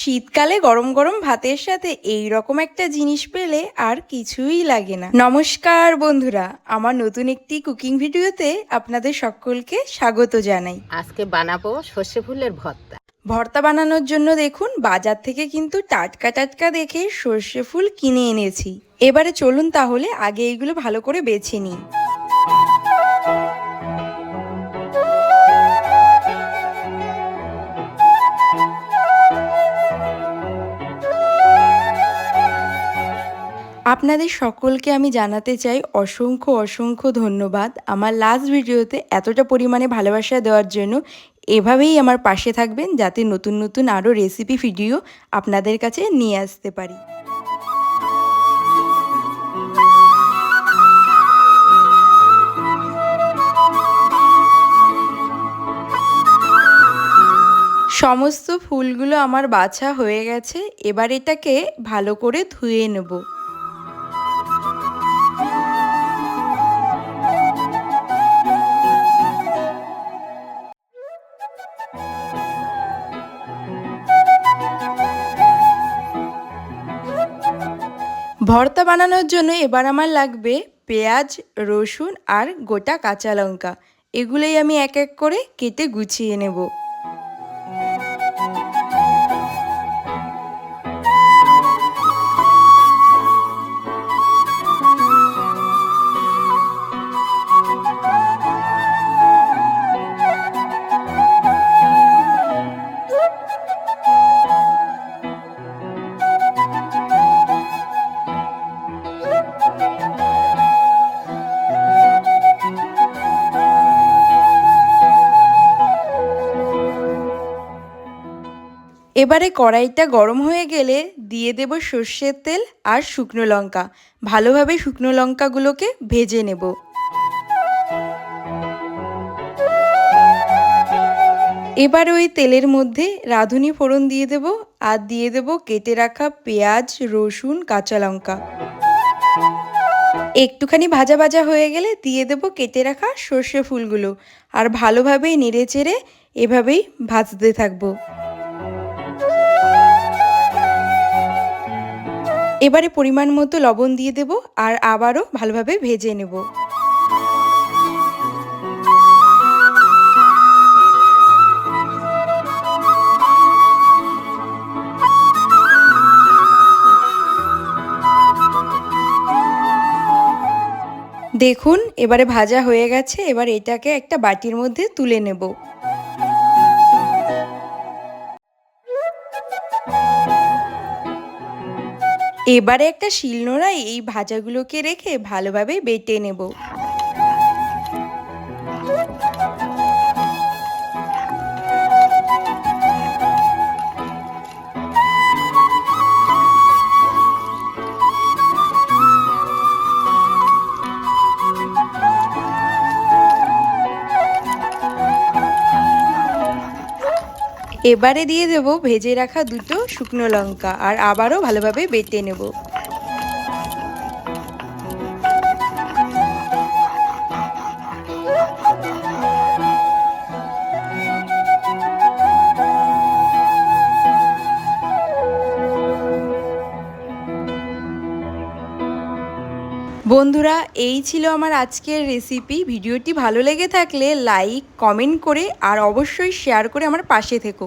শীতকালে গরম গরম ভাতের সাথে এই রকম একটা জিনিস পেলে আর কিছুই লাগে না। নমস্কার বন্ধুরা, আমার নতুন একটি কুকিং ভিডিওতে আপনাদের সকলকে স্বাগত জানাই। আজকে বানাবো সর্ষে ফুলের ভর্তা। ভর্তা বানানোর জন্য দেখুন বাজার থেকে কিন্তু টাটকা টাটকা দেখে সর্ষে ফুল কিনে এনেছি। এবারে চলুন তাহলে আগে এইগুলো ভালো করে বেছে নিই। আপনাদের সকলকে আমি জানাতে চাই অসংখ্য অসংখ্য ধন্যবাদ আমার লাস্ট ভিডিওতে এতটা পরিমাণে ভালোবাসা দেওয়ার জন্য। এভাবেই আমার পাশে থাকবেন যাতে নতুন নতুন আরও রেসিপি ভিডিও আপনাদের কাছে নিয়ে আসতে পারি। সমস্ত ফুলগুলো আমার বাছা হয়ে গেছে, এবার এটাকে ভালো করে ধুয়ে নেব। ভর্তা বানানোর জন্য এবার আমার লাগবে পেঁয়াজ, রসুন আর গোটা কাঁচা লঙ্কা। এগুলোই আমি এক এক করে কেটে গুছিয়ে নেব। এবারে কড়াইটা গরম হয়ে গেলে দিয়ে দেব সর্ষের তেল আর শুকনো লঙ্কা। ভালোভাবে শুকনো লঙ্কাগুলোকে ভেজে নেব। এবার ওই তেলের মধ্যে রাঁধুনি ফোড়ন দিয়ে দেব আর দিয়ে দেব কেটে রাখা পেঁয়াজ, রসুন, কাঁচা লঙ্কা। একটুখানি ভাজা ভাজা হয়ে গেলে দিয়ে দেব কেটে রাখা সর্ষে ফুলগুলো আর ভালোভাবে নেড়ে চেড়ে এভাবেই ভাজতে থাকবো। এবারে পরিমাণ মতো লবণ দিয়ে দেব আর আবারও ভালোভাবে ভেজে নেব। দেখুন এবারে ভাজা হয়ে গেছে, এবার এটাকে একটা বাটির মধ্যে তুলে নেব। এবারে একটা শিলনোড়ায় এই ভাজাগুলোকে রেখে ভালোভাবে বেটে নেব। এবারে দিয়ে দেব ভেজে রাখা দুটো শুকনো লঙ্কা আর আবারও ভালোভাবে বেটে নেব। বন্ধুরা, এই ছিল আমার আজকের রেসিপি। ভিডিওটি ভালো লেগে থাকলে লাইক, কমেন্ট করে আর অবশ্যই শেয়ার করে আমার পাশে থেকো।